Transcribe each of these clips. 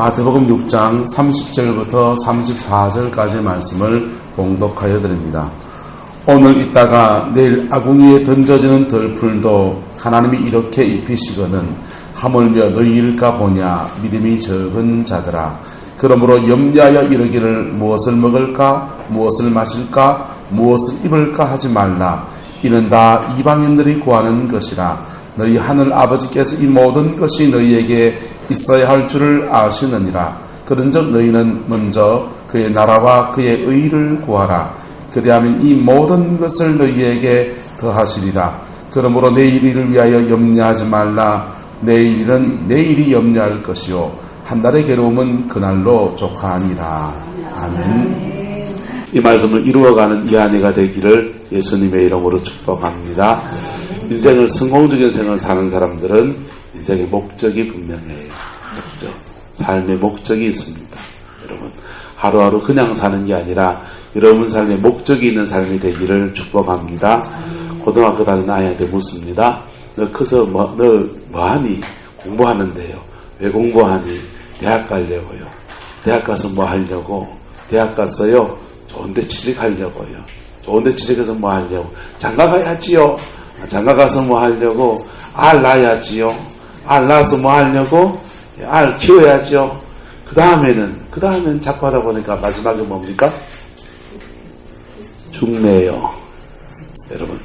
마태복음 6장 30절부터 34절까지 말씀을 봉독하여 드립니다. 오늘 있다가 내일 아궁이에 던져지는 들풀도 하나님이 이렇게 입히시거든 하물며 너희일까 보냐 믿음이 적은 자들아. 그러므로 염려하여 이르기를 무엇을 먹을까 무엇을 마실까 무엇을 입을까 하지 말라. 이는 다 이방인들이 구하는 것이라. 너희 하늘 아버지께서 이 모든 것이 너희에게 있어야 할 줄을 아시느니라. 그런즉 너희는 먼저 그의 나라와 그의 의를 구하라. 그리하면 이 모든 것을 너희에게 더하시리라. 그러므로 내일 일을 위하여 염려하지 말라. 내일 일은 내일이 염려할 것이요 한 달의 괴로움은 그날로 족하니라. 아멘. 이 말씀을 이루어가는 이 한 해가 되기를 예수님의 이름으로 축복합니다. 인생을 성공적인 생을 사는 사람들은 인생의 목적이 분명해요. 목적. 삶의 목적이 있습니다. 여러분, 하루하루 그냥 사는 게 아니라 여러분 삶에 목적이 있는 삶이 되기를 축복합니다. 고등학교 다니는 아이한테 묻습니다. 너 커서 너 뭐하니? 공부하는데요. 왜 공부하니? 대학 가려고요. 대학 가서 뭐 하려고? 대학 갔어요. 좋은데 취직하려고요. 좋은데 취직해서 뭐 하려고? 장가 가야지요. 장가 가서 뭐 하려고? 알 낳아야지요. 알 낳아서 뭐 하려고? 알 키워야죠. 그 다음에는 자꾸 하다 보니까 마지막에 뭡니까? 죽네요. 여러분,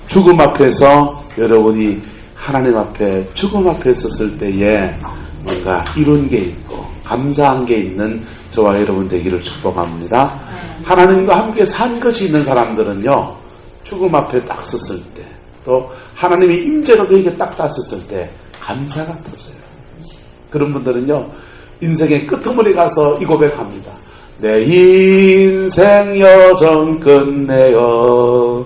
죽음 앞에서 여러분이 하나님 앞에 죽음 앞에 섰을 때에 뭔가 이룬 게 있고 감사한 게 있는 저와 여러분 되기를 축복합니다. 하나님과 함께 산 것이 있는 사람들은요, 죽음 앞에 딱 섰을 때, 또 하나님의 임재가 그에게 딱 닿았을 때 감사가 터져요. 그런 분들은요, 인생의 끄트머리 가서 이 고백합니다. 내 인생 여정 끝내어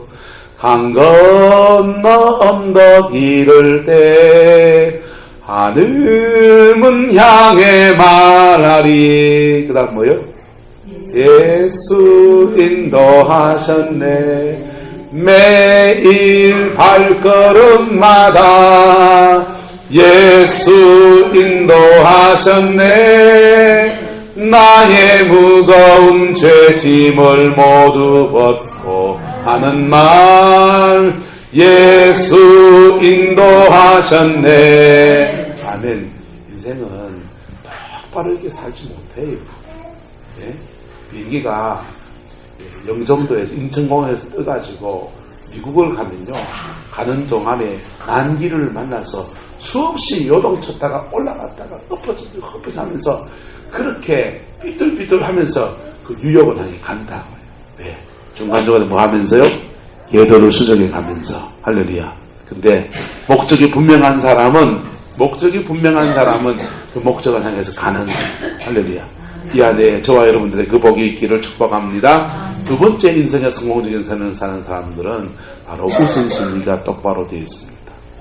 강 건너 언덕 이를 때 하늘문 향해 말하리. 그 다음 뭐요? 예수 인도하셨네. 매일 발걸음마다 예수 인도하셨네. 나의 무거운 죄짐을 모두 벗고 하는 말 예수 인도하셨네. 아멘. 인생은 똑바로 이렇게 살지 못해요. 예? 비행기가 영종도에서 인천공항에서 떠가지고 미국을 가면요, 가는 동안에 난기를 만나서 수없이 요동쳤다가 올라갔다가 엎어져 하면서 그렇게 삐뚤삐뚤 하면서 그 뉴욕을 향해 간다고요. 왜? 중간중간에 뭐 하면서요? 예도를 수정해 가면서. 할렐루야. 근데 목적이 분명한 사람은 그 목적을 향해서 가는 거예요. 할렐루야. 이 안에 저와 여러분들의 그 복이 있기를 축복합니다. 두 번째 인생의 성공적인 삶을 사는 사람들은 바로 우선순위가 똑바로 되어 있습니다.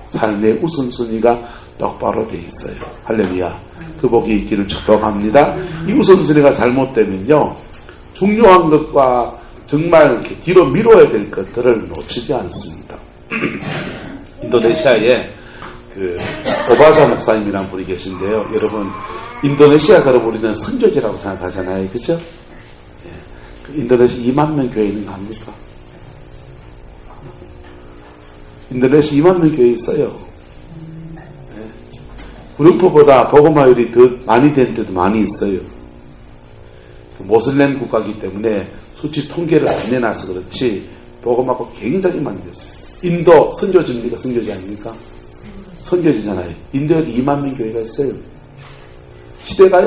삶의 우선순위가 똑바로 되어 있어요. 할렐루야. 그 복이 있기를 축복합니다. 이 우선순위가 잘못되면요, 중요한 것과 정말 이렇게 뒤로 미뤄야 될 것들을 놓치지 않습니다. 인도네시아에 그 오바자 목사님이라는 분이 계신데요. 여러분, 인도네시아가 우리는 선교지라고 생각하잖아요. 그죠? 예. 그 인도네시아 2만 명 교회 있는 거 압니까? 인도네시아 2만 명 교회 있어요. 예. 구룡포보다 복음화율이 더 많이 된 데도 많이 있어요. 그 모슬렘 국가이기 때문에 수치 통계를 안 내놔서 그렇지 복음화가 굉장히 많이 됐어요. 인도 선교지입니까? 선교지 아닙니까? 선교지잖아요. 인도에 2만 명 교회가 있어요. 시대가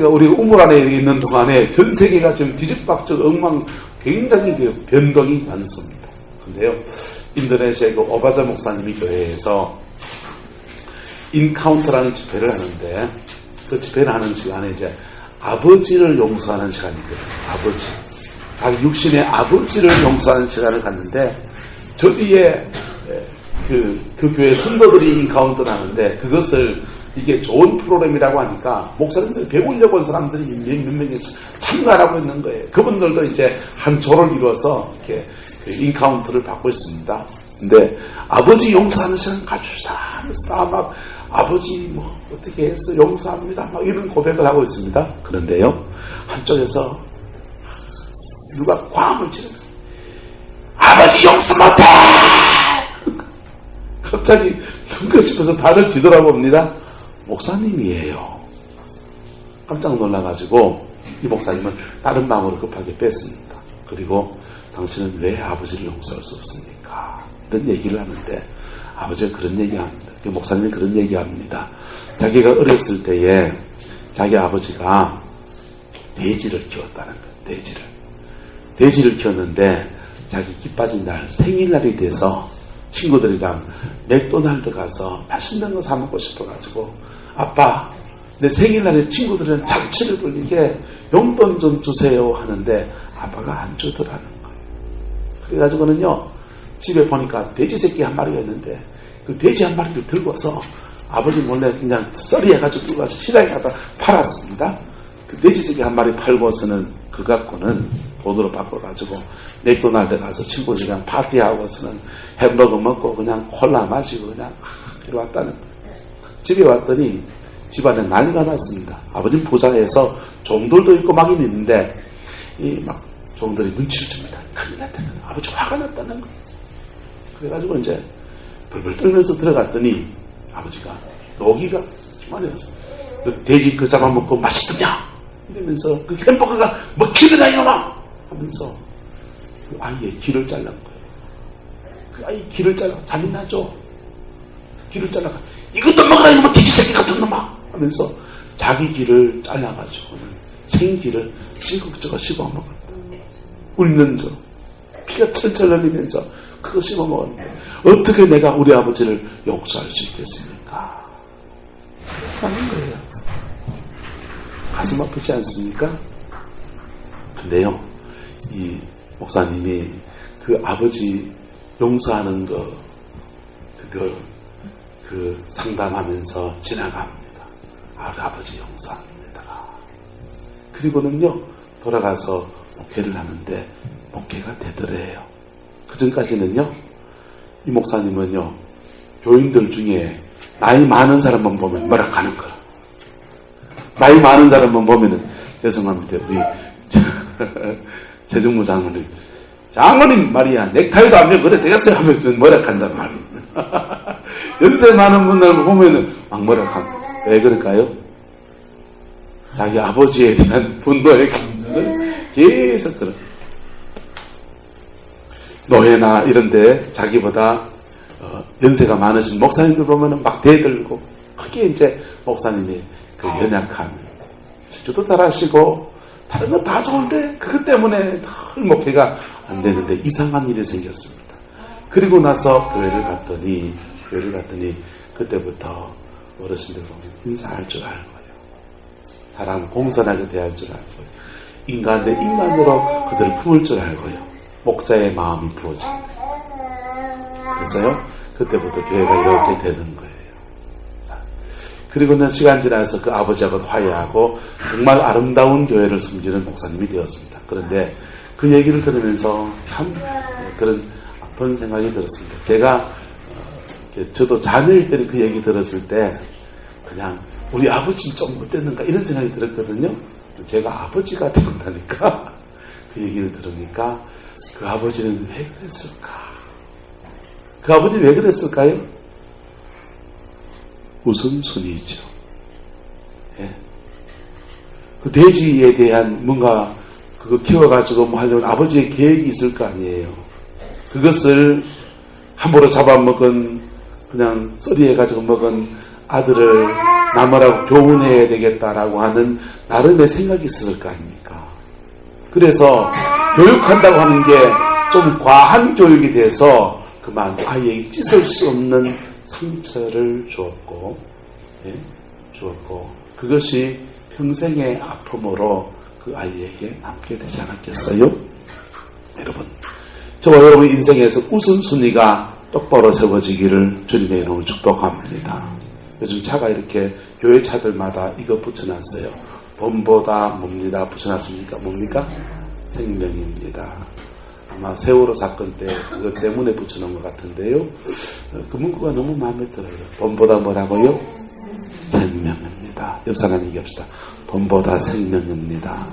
우리가 우물 안에 있는 동안에 전 세계가 지금 뒤집박죽 엉망 굉장히 변동이 많습니다. 근데요, 인도네시아의 그 오바자 목사님이 교회에서 인카운터라는 집회를 하는데, 그 집회를 하는 시간에 이제 아버지를 용서하는 시간이거든요. 아버지. 자기 육신의 아버지를 용서하는 시간을 갖는데, 저 뒤에 그 교회 성도들이 인카운터를 하는데, 그것을 이게 좋은 프로그램이라고 하니까 목사님들 배우려고 온 사람들이 몇 명이 참가하고 있는 거예요. 그분들도 이제 한 조를 이루어서 이렇게 그 인카운트를 받고 있습니다. 근데 아버지 용서하는 시간 가져주자 하면서 막 아버지 뭐 어떻게 해서 용서합니다. 막 이런 고백을 하고 있습니다. 그런데요, 한쪽에서 누가 과음을 치는 거예요. 아버지 용서 못해! 갑자기 눈가 싶어서 발을 뒤돌아봅니다. 목사님이에요. 깜짝 놀라가지고 이 목사님은 다른 방으로 급하게 뺐습니다. 그리고 당신은 왜 아버지를 용서할 수 없습니까? 이런 얘기를 하는데 아버지가 그런 얘기합니다. 목사님이 그런 얘기합니다. 자기가 어렸을 때에 자기 아버지가 돼지를 키웠다는 거예요. 돼지를 키웠는데 자기 기 빠진 날 생일날이 돼서 친구들이랑 맥도날드 가서 맛있는 거 사 먹고 싶어가지고 아빠 내 생일날에 친구들은 잔치를 벌리게 용돈 좀 주세요 하는데 아빠가 안 주더라는 거예요. 그래가지고는요 집에 보니까 돼지 새끼 한 마리가 있는데 그 돼지 한 마리를 들고서 아버지 몰래 그냥 썰이해가지고 들고 가서 시장에 갖다 팔았습니다. 그 돼지 새끼 한 마리 팔고서는 그 갖고는 돈으로 바꿔가지고 맥도날드 가서 친구들이랑 파티하고서는 햄버거 먹고 그냥 콜라 마시고 그냥 이리 왔다는 거예요. 집에 왔더니 집안에 난리가 났습니다. 아버지는 부자에서 종들도 있고 막 있는데 이 막 종들이 눈치를 줍니다. 큰일 났다는 거예요. 아버지 화가 났다는 거예요. 그래가지고 이제 벌벌 떨면서 들어갔더니 아버지가 노기가 말이 났어요. 그 돼지 그 잡아먹고 맛있더냐 이러면서 그 햄버거가 먹히더냐 이놈아 하면서 그 아이의 귀를 잘란 거예요. 그 아이 귀를 잘라 잔인하죠. 귀를 잘라가 이것도 먹으라 이놈아 돼지 새끼 같은 놈아 하면서 자기 귀를 잘라가지고는 생귀를 찌걱찌걱 씹어먹었다. 울면서 피가 철철 흘리면서 그거 씹어먹었는데 어떻게 내가 우리 아버지를 용서할 수 있겠습니까? 하는 거예요. 가슴 아프지 않습니까? 근데요 이 목사님이 그 아버지 용서하는 그걸 상담하면서 지나갑니다. 아버지 용서합니다. 그리고는요 돌아가서 목회를 하는데 목회가 되더래요. 그 전까지는요 이 목사님은요 교인들 중에 나이 많은 사람만 보면 뭐라 하는 거야. 나이 많은 사람만 보면은 죄송합니다 우리 최정무 장로님 장로님 말이야 넥타이도 안 매고 그래 되겠어요 하면서 뭐라 한단 말이야. 연세 많은 분들 보면은 막 뭐라 하고 왜 그럴까요? 자기 아버지에 대한 분노의 감정을 계속 들어. 노예나 이런데 자기보다 연세가 많으신 목사님들 보면은 막 대들고 크게 이제 목사님이 그 연약함 주도 잘하시고 다른 거 다 좋은데 그것 때문에 늘 목회가 안 되는데 이상한 일이 생겼습니다. 그리고 나서 교회를 갔더니 그때부터 어르신들 보면 인사할 줄 알고요. 사람 공손하게 대할 줄 알고요. 인간 대 인간으로 그들을 품을 줄 알고요. 목자의 마음이 부어집니다. 그래서요 그때부터 교회가 이렇게 되는 거예요. 그리고는 시간 지나서 그 아버지하고 화해하고 정말 아름다운 교회를 섬기는 목사님이 되었습니다. 그런데 그 얘기를 들으면서 참 그런 아픈 생각이 들었습니다. 제가 저도 자녀일 때는 그 얘기 들었을 때 그냥 우리 아버지는 좀 어땠는가 이런 생각이 들었거든요. 제가 아버지가 되었다니까 그 얘기를 들으니까 그 아버지는 왜 그랬을까? 그 아버지는 왜 그랬을까요? 우선순위죠. 예. 그 돼지에 대한 뭔가 그거 키워가지고 뭐 하려는 아버지의 계획이 있을 거 아니에요. 그것을 함부로 잡아먹은 그냥 썰이해가지고 먹은 아들을 남으라고 교훈해야 되겠다라고 하는 나름의 생각이 있을 거 아닙니까? 그래서 교육한다고 하는 게 좀 과한 교육이 돼서 그만 아이에게 찢을 수 없는 상처를 주었고 그것이 평생의 아픔으로 그 아이에게 남게 되지 않았겠어요? 여러분, 저와 여러분의 인생에서 우선순위가 똑바로 세워지기를 주님의 이름으로 축복합니다. 요즘 차가 이렇게 교회 차들마다 이거 붙여놨어요. 돈보다 뭡니다 붙여놨습니까? 뭡니까? 생명입니다. 아마 세월호 사건 때 그것 때문에 붙여놓은 것 같은데요. 그 문구가 너무 마음에 들어요. 돈보다 뭐라고요? 생명입니다. 옆 사람 얘기합시다. 돈보다 생명입니다.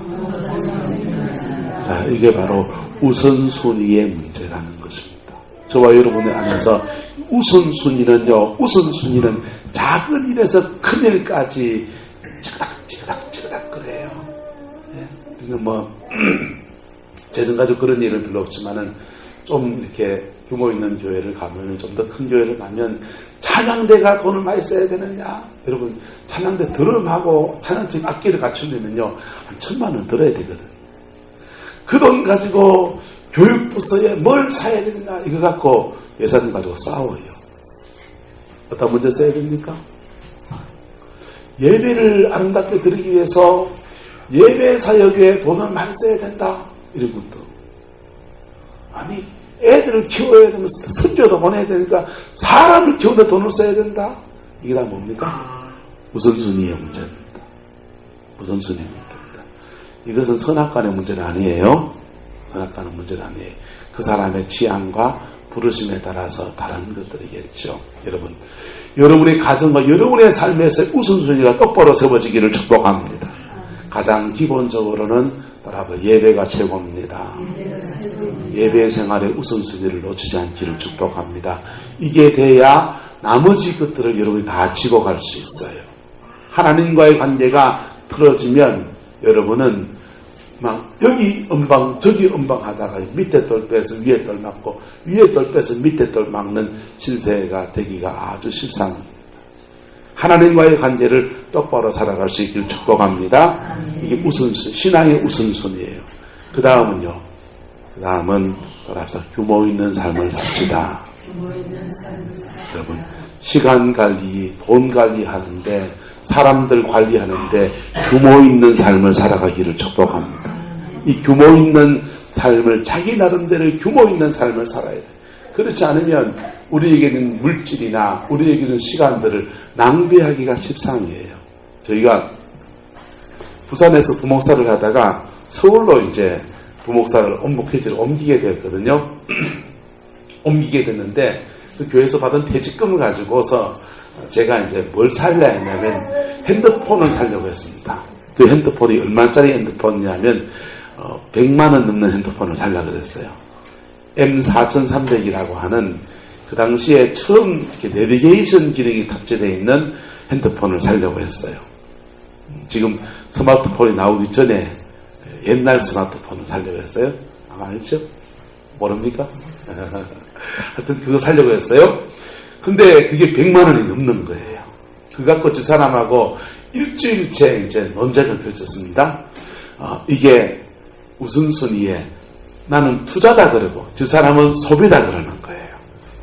자, 이게 바로 우선순위의 문제라는 것입니다. 저와 여러분의 안에서 우선순위는요, 우선순위는 작은 일에서 큰 일까지 찌그닥 그래요. 우리는 재정가족 그런 일은 별로 없지만은 좀 이렇게 규모 있는 교회를 가면, 좀 더 큰 교회를 가면 찬양대가 돈을 많이 써야 되느냐? 여러분, 찬양대 드럼하고 찬양팀 악기를 갖추려면요, 한 1,000만 원 들어야 되거든. 그 돈 가지고 교육부서에 뭘 사야 되느냐? 이거 갖고 예산 가지고 싸워요. 어떤 문제 써야 됩니까? 예배를 아름답게 드리기 위해서 예배 사역에 돈을 많이 써야 된다. 이런 것도. 아니, 애들을 키워야 되면서 선교도 보내야 되니까 사람을 키우는데 돈을 써야 된다. 이게 다 뭡니까? 우선순위의 문제입니다. 우선순위의 문제입니다. 이것은 선악간의 문제는 아니에요. 선악간의 문제는 아니에요. 그 사람의 취향과 부르심에 따라서 다른 것들이겠죠. 여러분, 여러분의 가정과 여러분의 삶에서 우선순위가 똑바로 세워지기를 축복합니다. 가장 기본적으로는 여러분, 예배가 최고입니다. 예배 생활의 우선순위를 놓치지 않기를 축복합니다. 이게 돼야 나머지 것들을 여러분이 다 지고 갈 수 있어요. 하나님과의 관계가 틀어지면 여러분은 막 여기 음방 저기 음방 하다가 밑에 돌 빼서 위에 돌 막고 위에 돌 빼서 밑에 돌 막는 신세가 되기가 아주 쉽습니다. 하나님과의 관계를 똑바로 살아갈 수 있기를 축복합니다. 이게 우선순위, 신앙의 우선순위예요. 그 다음은요. 그 다음은 따라서 규모 있는 삶을 삽시다. 여러분, 시간 관리, 돈 관리하는데, 사람들 관리하는데 규모 있는 삶을 살아가기를 축복합니다. 이 규모 있는 삶을, 자기 나름대로 규모 있는 삶을 살아야 돼. 그렇지 않으면 우리에게는 물질이나 우리에게는 시간들을 낭비하기가 십상이에요. 저희가 부산에서 부목사를 하다가 서울로 이제 부목사를 원목회지를 옮기게 되었거든요. 옮기게 됐는데 그 교회에서 받은 퇴직금을 가지고서 제가 이제 뭘 살려 했냐면 핸드폰을 사려고 했습니다. 그 핸드폰이 얼마짜리 핸드폰이냐면 100만 원 넘는 핸드폰을 살려고 그랬어요. M4300이라고 하는 그 당시에 처음 이렇게 내비게이션 기능이 탑재되어 있는 핸드폰을 사려고 했어요. 지금 스마트폰이 나오기 전에 옛날 스마트폰을 사려고 했어요. 아마 알죠? 모릅니까? 하여튼 그거 사려고 했어요. 근데 그게 100만 원이 넘는 거예요. 그거 갖고 저 사람하고 일주일째 이제 논쟁을 펼쳤습니다. 이게 우선순위에 나는 투자다 그러고 저 사람은 소비다 그러는 거예요.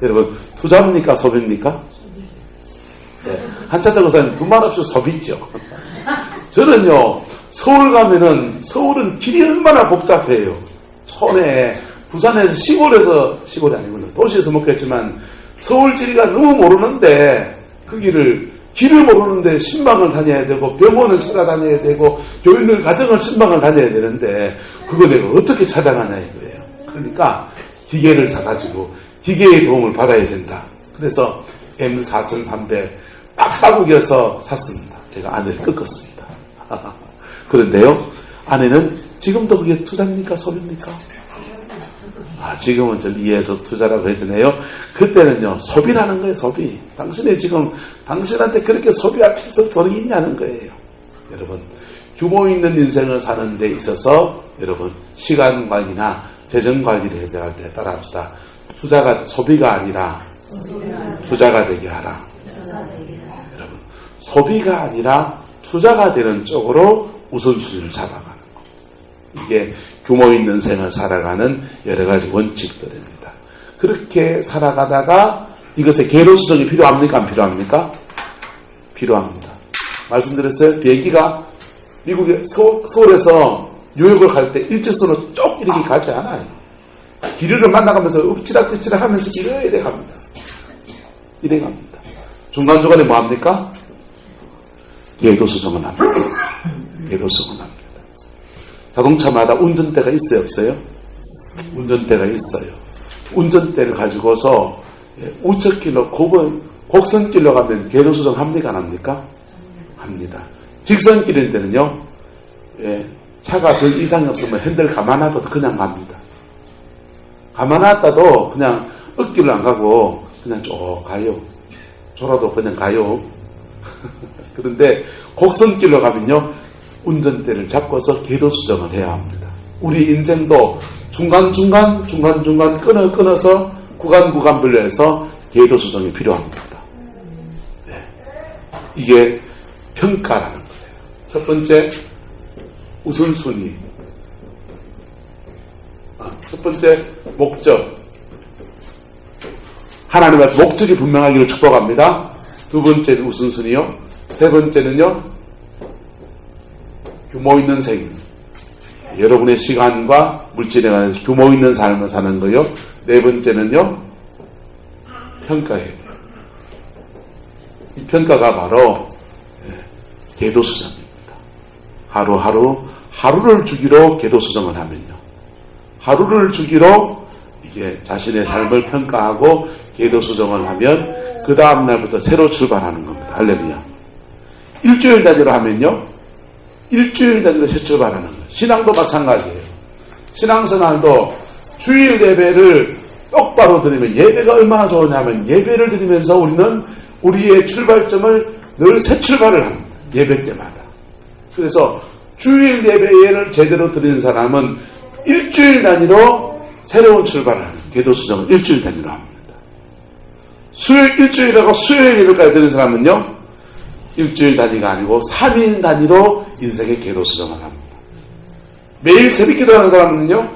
여러분, 투자입니까? 소비입니까? 네. 한자적으로 사는 두말 없이 소비죠. 저는요, 서울 가면은, 서울은 길이 얼마나 복잡해요. 촌에, 부산에서 시골이 아니구나. 도시에서 먹겠지만, 서울 지리가 너무 모르는데, 그 길을 모르는데 신방을 다녀야 되고, 병원을 찾아다녀야 되고, 교인들 가정을 신방을 다녀야 되는데, 그거 내가 어떻게 찾아가냐 이거예요. 그러니까, 기계를 사가지고, 기계의 도움을 받아야 된다. 그래서, M4300 빡빡 우겨서 샀습니다. 제가 아내를 꺾었습니다. 그런데요, 아내는 지금도 그게 투자입니까? 소비입니까? 지금은 좀 이해해서 투자라고 해주네요. 그때는요, 소비라는 거예요, 소비. 당신이 지금, 당신한테 그렇게 소비할 필요성 돈이 있냐는 거예요. 여러분, 규모 있는 인생을 사는 데 있어서, 여러분, 시간 관리나 재정 관리를 해야 할 때 따라합시다. 소비가 아니라, 투자가 되게 하라. 여러분, 소비가 아니라, 투자가 되는 쪽으로 우선순위를 잡아가는 것. 이게 규모 있는 생을 살아가는 여러 가지 원칙들입니다. 그렇게 살아가다가 이것에 계도 수정이 필요합니까? 안 필요합니까? 필요합니다. 말씀드렸어요. 비행기가 미국의 서울에서 뉴욕을 갈 때 일직선으로 쭉 이렇게 가지 않아요. 길을 만나가면서 엎치락뒤치락 하면서 이래 갑니다. 이래 갑니다. 중간중간에 뭐 합니까? 계도 수정은 합니다. 계도 수정은 합니다. 자동차마다 운전대가 있어요, 없어요? 운전대가 있어요. 운전대를 가지고서 우측길로 곡선길로 가면 계도 수정 합니까, 안 합니까? 합니다. 직선길일 때는요, 차가 별 이상이 없으면 핸들 가만 놔둬도 그냥 갑니다. 가만 놨다도 그냥 억길로 안 가고 그냥 쭉 가요. 졸아도 그냥 가요. 그런데 곡선길로 가면요, 운전대를 잡고서 궤도 수정을 해야 합니다. 우리 인생도 중간중간 끊어서 구간 분류해서 궤도 수정이 필요합니다. 이게 평가라는 거예요. 첫 번째, 우선순위. 첫 번째, 목적. 하나님의 목적이 분명하기를 축복합니다. 두 번째는 우선순위요. 세 번째는요, 규모 있는 생. 여러분의 시간과 물질에 관해서 규모 있는 삶을 사는 거요. 네 번째는요, 평가예요. 이 평가가 바로 궤도 수정입니다. 하루를 주기로 궤도 수정을 하면요, 하루를 주기로 이게 자신의 삶을 평가하고 궤도 수정을 하면 그 다음 날부터 새로 출발하는 겁니다. 할렐루야. 일주일 단위로 하면요, 일주일 단위로 새 출발하는 거예요. 신앙도 마찬가지예요. 신앙생활도 주일 예배를 똑바로 드리면 예배가 얼마나 좋으냐면, 예배를 드리면서 우리는 우리의 출발점을 늘 새 출발을 합니다. 예배 때마다. 그래서 주일 예배를 제대로 드리는 사람은 일주일 단위로 새로운 출발을 합니다. 궤도 수정을 일주일 단위로 합니다. 일주일하고 수요일 예배까지 드리는 사람은요, 일주일 단위가 아니고 3일 단위로 인생의 궤도 수정을 합니다. 매일 새벽 기도하는 사람은요,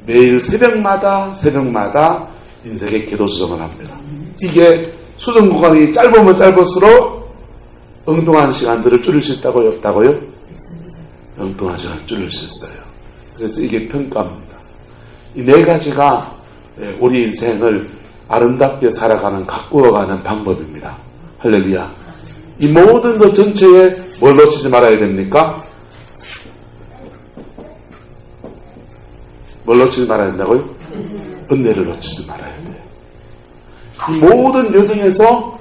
매일 새벽마다 인생의 궤도 수정을 합니다. 이게 수정 구간이 짧으면 짧을수록 엉뚱한 시간들을 줄일 수 있다고요, 없다고요? 엉뚱한 시간을 줄일 수 있어요. 그래서 이게 평가입니다. 이 네 가지가 우리 인생을 아름답게 살아가는, 가꾸어가는 방법입니다. 할렐루야. 이 모든 것 전체에 뭘 놓치지 말아야 됩니까? 뭘 놓치지 말아야 된다고요? 은혜를 놓치지 말아야 돼요. 이 모든 여정에서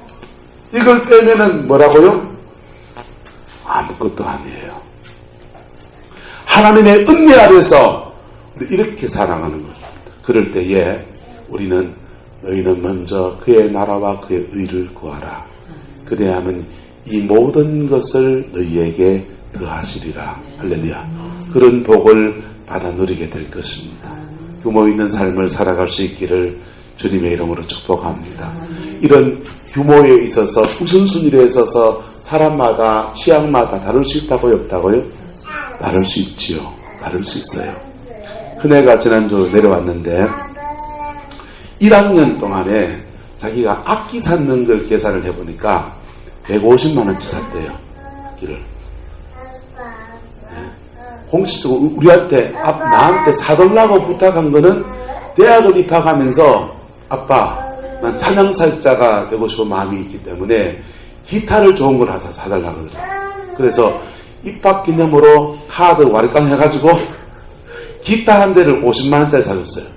이걸 빼면은 뭐라고요? 아무것도 아니에요. 하나님의 은혜 아래서 우리 이렇게 살아가는 것입니다. 그럴 때에 우리는 너희는 먼저 그의 나라와 그의 의를 구하라. 그래야만 이 모든 것을 너희에게 더하시리라. 할렐루야. 그런 복을 받아 누리게 될 것입니다. 규모 있는 삶을 살아갈 수 있기를 주님의 이름으로 축복합니다. 이런 규모에 있어서, 우선순위에 있어서 사람마다, 취향마다 다를 수 있다고요, 없다고요? 다를 수 있지요. 다를 수 있어요. 큰애가 지난주 내려왔는데 1학년 동안에 자기가 악기 샀는 걸 계산을 해보니까 150만 원치 샀대요. 악기를. 공식적으로 우리한테, 나한테 사달라고 부탁한 거는 대학을 입학하면서 아빠, 난 찬양사역자가 되고 싶은 마음이 있기 때문에 기타를 좋은 걸 사달라고 그러더라고요. 그래서 입학 기념으로 카드 와리깡 해가지고 기타 한 대를 50만 원짜리 사줬어요.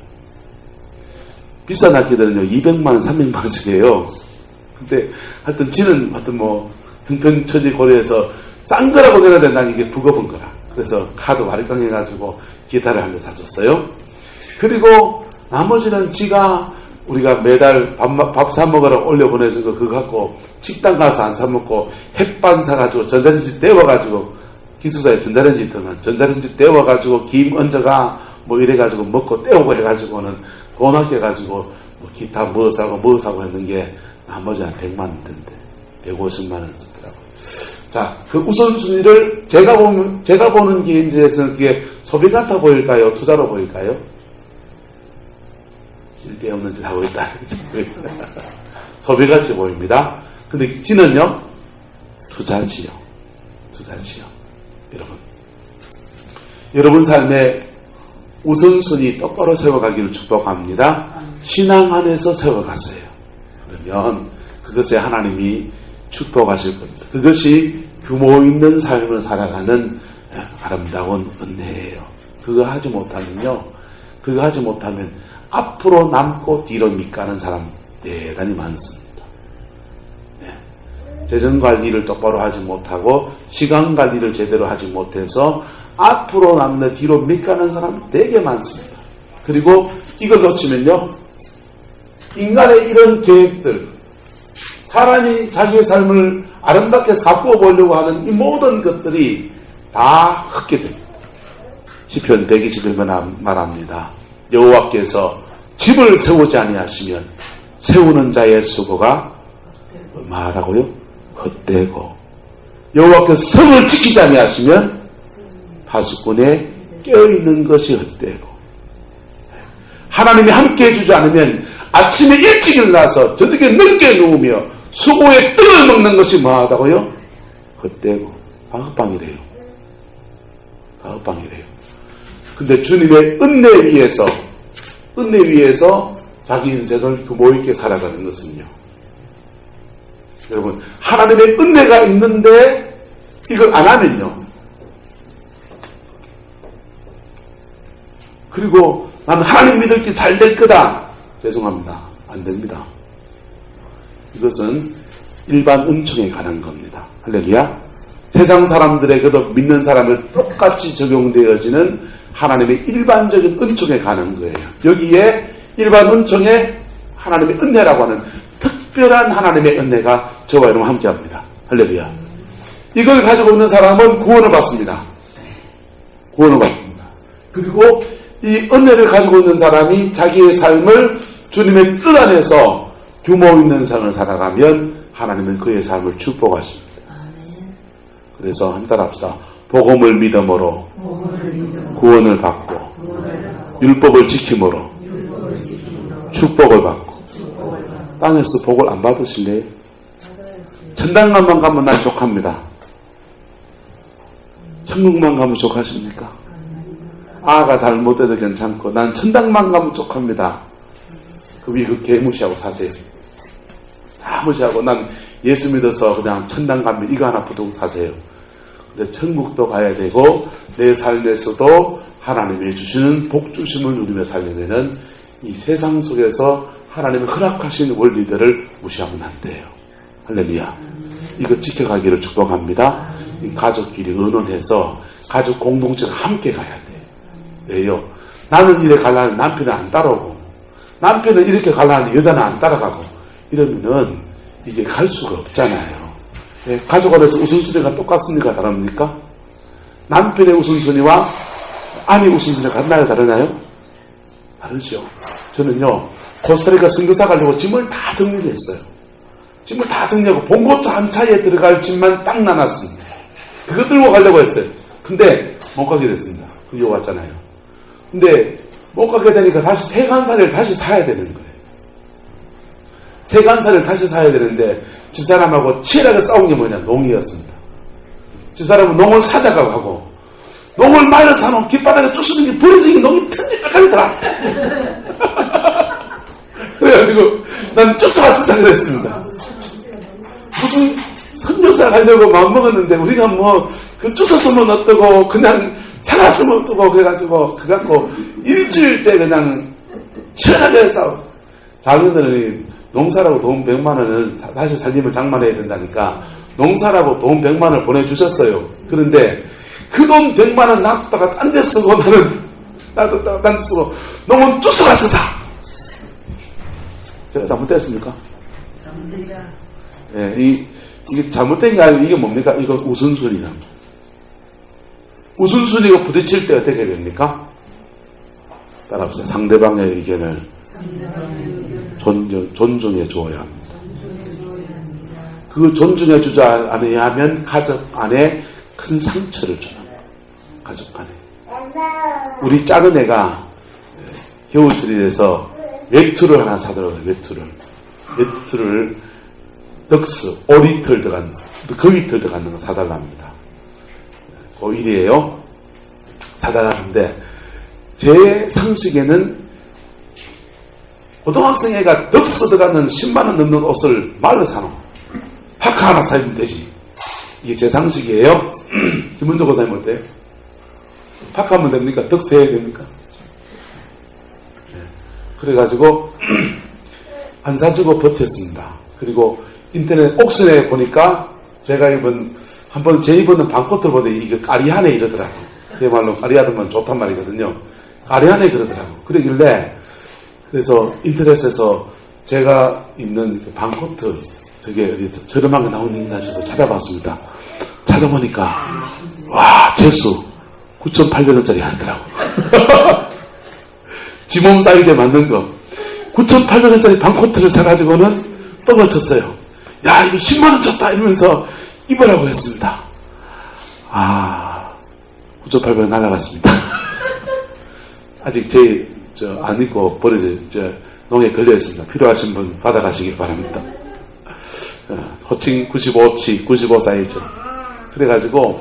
비싼 악기들은요 200만 원, 300만 원씩 해요. 근데 하여튼 지는 형편처지 고려해서 싼 거라고 내야 된다는 게 버거운 거라. 그래서 카드 와리깡 해가지고 기타를 한 대 사줬어요. 그리고 나머지는 지가 우리가 매달 밥 사 먹으러 올려보내준 거 그거 갖고 식당 가서 안 사 먹고 햇반 사가지고 전자레인지 데워가지고, 기숙사에 전자레인지 있더만 전자레인지 데워가지고 김 얹어가 이래가지고 먹고 때우고 해가지고는 돈 아껴가지고 기타 뭐 사고 했는 게 나머지 한 100만 원 된대. 150만 원 쓰더라고요. 자, 그 우선순위를 제가 보는 기인지에서는 그게 소비 같아 보일까요? 투자로 보일까요? 쓸데없는 짓 하고 있다. 소비같이 보입니다. 근데 지는요, 투자지요. 여러분 삶에 우선순위 똑바로 세워가기를 축복합니다. 신앙 안에서 세워가세요. 그러면 그것에 하나님이 축복하실 겁니다. 그것이 규모 있는 삶을 살아가는 아름다운 은혜예요. 그거 하지 못하면 앞으로 남고 뒤로 밑가는 사람 대단히 많습니다. 재정관리를 똑바로 하지 못하고 시간관리를 제대로 하지 못해서 앞으로 남는 뒤로 밑가는 사람이 되게 많습니다. 그리고 이걸 놓치면요, 인간의 이런 계획들, 사람이 자기의 삶을 아름답게 가꾸어 보려고 하는 이 모든 것들이 다 헛게 됩니다. 시편 121편 말합니다. 여호와께서 집을 세우지 아니하시면 세우는 자의 수고가 얼마라고요? 헛되고, 여호와께서 성을 지키지 아니하시면 파수꾼에 깨어있는 것이 헛되고, 하나님이 함께 해주지 않으면 아침에 일찍 일어나서 저녁에 늦게 누우며 수고의 떡을 먹는 것이 뭐하다고요? 헛되고 헛방이래요. 헛방이래요. 근데 주님의 은혜 위에서 자기 인생을 규모있게 살아가는 것은요, 여러분, 하나님의 은혜가 있는데 이걸 안 하면요, 그리고 나는 하나님 믿을 게 잘 될 거다, 죄송합니다, 안 됩니다. 이것은 일반 은총에 관한 겁니다. 할렐루야. 세상 사람들에게도 믿는 사람을 똑같이 적용되어지는 하나님의 일반적인 은총에 관한 거예요. 여기에 일반 은총에 하나님의 은혜라고 하는 특별한 하나님의 은혜가 저와 여러분 함께합니다. 할렐루야. 이걸 가지고 있는 사람은 구원을 받습니다. 구원을 받습니다. 그리고 이 은혜를 가지고 있는 사람이 자기의 삶을 주님의 뜻 안에서 규모 있는 삶을 살아가면 하나님은 그의 삶을 축복하십니다. 그래서 한 달 합시다. 복음을 믿음으로 구원을 받고 율법을 지킴으로 축복을 받고. 땅에서 복을 안 받으실래요? 천당만 가면 난 족합니다. 천국만 가면 족하십니까? 아가 잘못해도 괜찮고 난 천당만 가면 족합니다. 그 위에 그 개무시하고 사세요. 다 무시하고 난 예수 믿어서 그냥 천당 가면 이거 하나 붙들고 사세요. 근데 천국도 가야 되고 내 삶에서도 하나님이 주시는 복주심을 누리며 살려면은 이 세상 속에서 하나님이 허락하신 원리들을 무시하면 안 돼요. 할렐루야. 이거 지켜가기를 축복합니다. 이 가족끼리 의논해서 가족 공동체가 함께 가야 돼요. 왜요? 나는 이래 가려는 남편은 안 따라오고 남편은 이렇게 가려는 여자는 안 따라가고 이러면은 이게 갈 수가 없잖아요. 예, 가족 안에서 우선순위가 똑같습니까? 다릅니까? 남편의 우선순위와 아내 우선순위가 같나요? 다르나요? 다르죠. 저는요, 코스타리카 선교사 가려고 짐을 다 정리를 했어요. 짐을 다 정리하고 봉고차 한 차에 들어갈 짐만 딱 나눴습니다. 그거 들고 가려고 했어요. 근데 못 가게 됐습니다. 그거 왔잖아요. 근데 못 가게 되니까 다시 세간살을 다시 사야 되는 거예요. 세간살을 다시 사야 되는데 집사람하고 치열하게 싸운 게 뭐냐? 농이었습니다. 집사람은 농을 사자가 가고 농을 말려 사놓은 깃바닥에 쭈스는 게 버려지기 농이 튼직하더라. 그래가지고 난 쭈스가 쓰자고 했습니다. 무슨 선교사 가려고 마음먹었는데 우리가 뭐 그 쭈스으면 어떠고 그냥 사갔으면 어떠고 그래가지고 그 갖고 일주일째 그냥 치열하게 싸웠어. 자기들은 농사라고 돈 100만 원을 다시 살림을 장만해야 된다니까 농사라고 돈 100만 원을 보내주셨어요. 그런데 그 돈 100만 원 놔뒀다가 딴 데 쓰고 나는 놔뒀다가 딴 데 쓰고 농은 쭈스가 쓰자. 제가 잘못됐습니까? 잘못되죠. 예, 이게 잘못된 게 아니고 이게 뭡니까? 이거 우선순위는. 우선순위가 부딪힐 때 어떻게 됩니까? 따라합시다. 상대방의 의견을 존중해 주어야 합니다. 그 존중해 주지 않으면 가족 안에 큰 상처를 줘요. 가족 안에. 우리 작은 애가 겨울철에서 외투를 하나 사더라고요. 외투를 덕스 5리틀 들어간 그 리틀 들어가는 거 사달라 합니다. 그 일이에요. 사달라는데 제 상식에는 고등학생 애가 덕스 들어가는 10만 원 넘는 옷을 말로 사놓고 파카 하나 사주면 되지. 이게 제 상식이에요. 김은조 고사님 어때요? 파카 하면 됩니까? 덕스 해야 됩니까? 네. 그래가지고 안 사주고 버텼습니다. 그리고 인터넷 옥션에 보니까 제가 한번 제 입은 방코트를 보는데 이게 까리하네 이러더라고. 제 말로 까리하더만 좋단 말이거든요. 까리하네 그러더라고. 그러길래 그래서 인터넷에서 제가 입는 그 방코트 저게 어디 저렴한 거 나오는가 싶어 찾아봤습니다. 찾아보니까 와 재수 9,800원짜리 하더라고. 지 몸 사이즈에 맞는 거 9,800원짜리 방코트를 사가지고는 뻥을 쳤어요. 야 이거 10만원 줬다 이러면서 입으라고 했습니다. 9,800원 날아갔습니다. 아직 안 입고 버려져 농에 걸려있습니다. 필요하신 분 받아가시기 바랍니다. 호칭 95치 95 사이즈. 그래가지고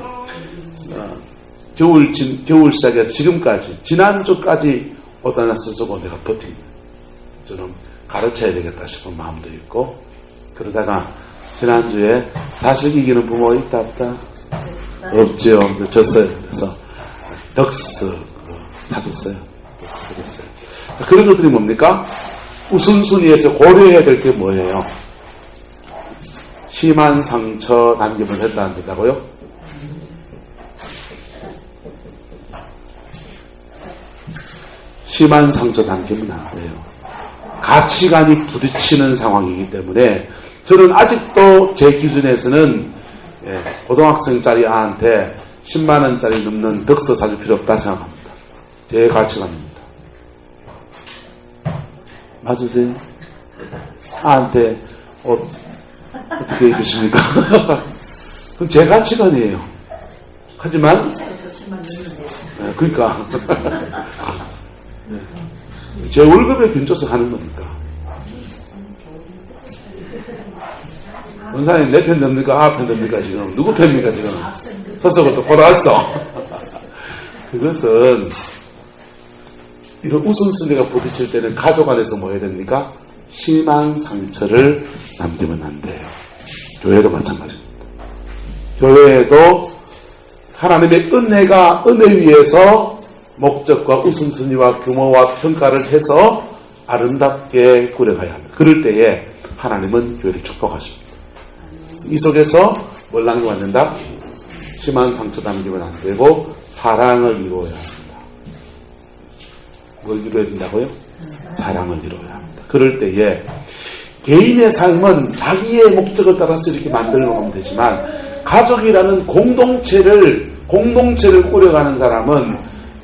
겨울 시작에 지금까지 지난주까지 옷 하나 써주고 내가 버틴 저는 가르쳐야 되겠다 싶은 마음도 있고 그러다가 지난주에 자식 이기는 부모 있다 없다? 없죠. 졌어요. 그래서 덕스 사줬어요. 그런 것들이 뭡니까? 우선순위에서 고려해야 될 게 뭐예요? 심한 상처 남기면 된다 안 된다고요? 심한 상처 남기면 안 돼요. 가치관이 부딪히는 상황이기 때문에 저는 아직도 제 기준에서는 고등학생짜리 아한테 10만원짜리 넘는 덕서 사줄 필요 없다 생각합니다. 제 가치관입니다. 맞으세요? 아한테 옷 어떻게 해주십니까? 그건 제 가치관이에요. 하지만 그러니까 제 월급에 균줘서 가는 거니까. 원사님 내 편 됩니까? 아 편 됩니까 지금? 누구 편입니까 지금? 서서부터 돌아왔어. 그것은 이런 우선순위가 부딪힐 때는 가족 안에서 뭐 해야 됩니까? 심한 상처를 남기면 안 돼요. 교회도 마찬가지입니다. 교회에도 하나님의 은혜 위에서 목적과 우선순위와 규모와 평가를 해서 아름답게 꾸려가야 합니다. 그럴 때에 하나님은 교회를 축복하십니다. 이 속에서 뭘 남기면 안 된다? 심한 상처 남기면 안 되고 사랑을 이루어야 합니다. 뭘 이루어야 된다고요? 사랑을 이루어야 합니다. 그럴 때에 개인의 삶은 자기의 목적을 따라서 이렇게 만들어 가면 되지만 가족이라는 공동체를 꾸려가는 사람은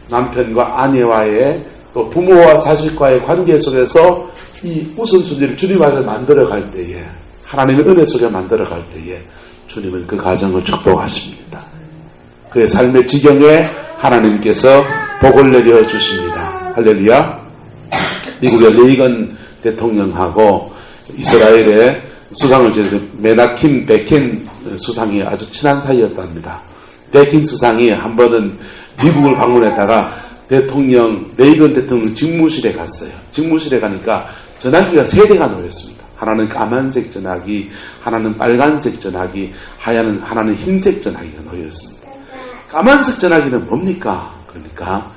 남편과 아내와의 또 부모와 자식과의 관계 속에서 이 우선순위를 주님 안에 만들어갈 때에 하나님의 은혜 속에 만들어갈 때에 주님은 그 가정을 축복하십니다. 그의 삶의 지경에 하나님께서 복을 내려주십니다. 할렐루야. 미국의 레이건 대통령하고 이스라엘의 수상을 지은 메나킴 베킨 수상이 아주 친한 사이였답니다. 베킨 수상이 한 번은 미국을 방문했다가 레이건 대통령 직무실에 갔어요. 직무실에 가니까 전화기가 3대가 놓였습니다. 하나는 까만색 전화기, 하나는 빨간색 전화기, 하나는 흰색 전화기가 놓였습니다. 까만색 전화기는 뭡니까? 그러니까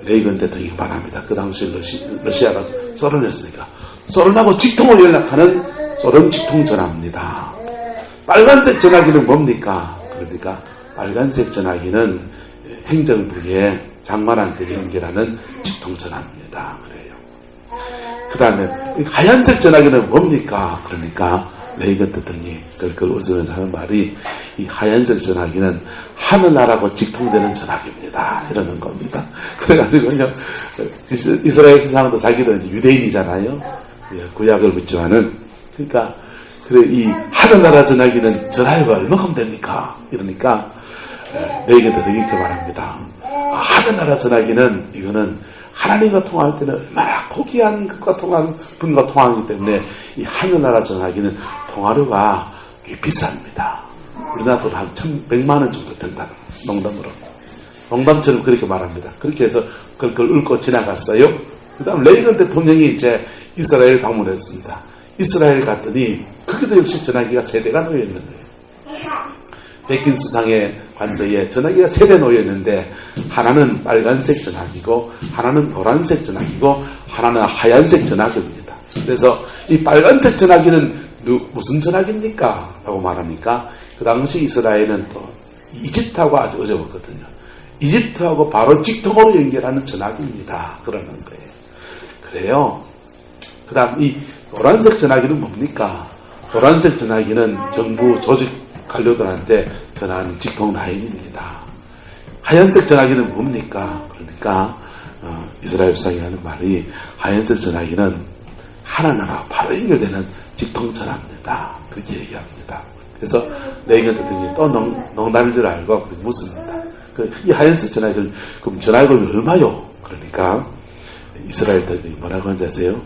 레이건 대통령이 말합니다. 그 당시 러시아가 소련이었으니까 소련하고 직통으로 연락하는 소련 직통 전화입니다. 빨간색 전화기는 뭡니까? 그러니까 빨간색 전화기는 행정부의 장관한테 연결하는 직통 전화입니다. 그래요. 그 다음에 하얀색 전화기는 뭡니까? 그러니까 레이건 대통령이 그걸 웃으면서 하는 말이 이 하얀색 전화기는 하늘나라고 직통되는 전화기입니다. 이러는 겁니다. 그래가지고 이스라엘 세상도 자기도 이제 유대인이잖아요. 구약을 믿지만은 그러니까 그래 이 하늘나라 전화기는 전화료가 얼마큼 됩니까? 이러니까 레이건 대통령이 이렇게 말합니다. 하늘나라 전화기는 이거는 하나님과 통화할 때는 얼마나 고귀한 것과 통하는 분과 통하기 때문에 이 하늘나라 전화기는 통화료가 꽤 비쌉니다. 우리나라 돈 한 1,100만 원 정도 된다는 농담으로. 농담처럼 그렇게 말합니다. 그렇게 해서 그걸 읊고 지나갔어요. 그 다음 레이건 대통령이 이제 이스라엘 방문했습니다. 이스라엘 갔더니 거기도 역시 전화기가 3대가 놓여있는 거예요. 베킨 수상의 관저에 전화기가 3대 놓여있는데 하나는 빨간색 전화기고 하나는 노란색 전화기고 하나는 하얀색 전화기입니다. 그래서 이 빨간색 전화기는 무슨 전학입니까? 라고 말하니까 그 당시 이스라엘은 또 이집트하고 아주 어려웠거든요. 이집트하고 바로 직통으로 연결하는 전학입니다. 그러는 거예요. 그래요. 그 다음 이 노란색 전화기는 뭡니까? 노란색 전화기는 정부 조직 관료들한테 전하는 직통 라인입니다. 하얀색 전화기는 뭡니까? 그러니까 이스라엘 수상이 하는 말이 하얀색 전화기는 하나나라 바로 연결되는 직통 전화입니다. 그렇게 얘기합니다. 그래서 레이건 대통령이 또 농담인 줄 알고 그렇게 묻습니다. 이 하얀색 전화기는 그럼 전화기는 얼마요? 그러니까 이스라엘 대통령이 뭐라고 하는지 아세요?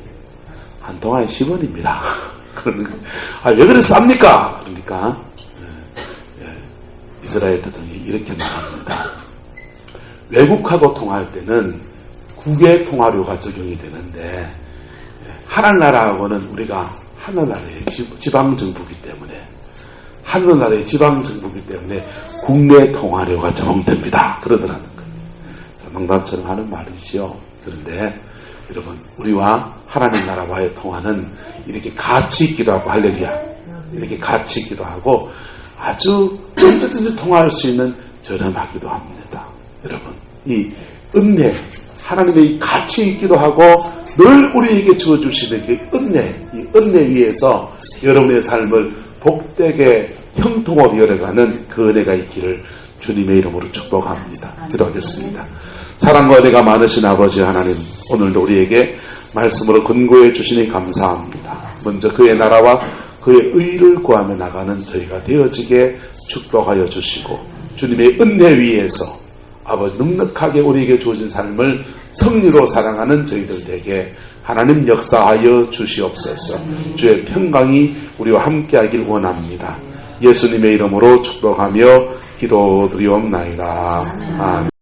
한 통화에 10원입니다. 그러니까 왜 그래 쌉니까? 그러니까 이스라엘 대통령이 이렇게 말합니다. 외국하고 통화할 때는 국외 통화료가 적용이 되는데 하늘나라하고는 우리가 하늘나라의 지방정부이기 때문에 하늘나라의 지방정부이기 때문에 국내 통화료가 적용됩니다. 그러더라는 거예요. 농담처럼 하는 말이지요. 그런데 여러분 우리와 하나님 나라와의 통화는 이렇게 같이 있기도 하고 할렐루야 이렇게 같이 있기도 하고 아주 언제든지 통화할 수 있는 저렴하기도 합니다. 여러분 이 은혜 하나님의 같이 있기도 하고 늘 우리에게 주어주시는 그 이 은혜 위에서 여러분의 삶을 복되게 형통하게 열어가는 그 은혜가 있기를 주님의 이름으로 축복합니다. 기도하겠습니다. 사랑과 은혜가 많으신 아버지 하나님 오늘도 우리에게 말씀으로 근고해 주시니 감사합니다. 먼저 그의 나라와 그의 의를 구하며 나가는 저희가 되어지게 축복하여 주시고 주님의 은혜 위에서 아버지 넉넉하게 우리에게 주어진 삶을 성리로 살아가는 저희들 에게 하나님 역사하여 주시옵소서. 주의 평강이 우리와 함께하길 원합니다. 예수님의 이름으로 축복하며 기도드리옵나이다. 아멘.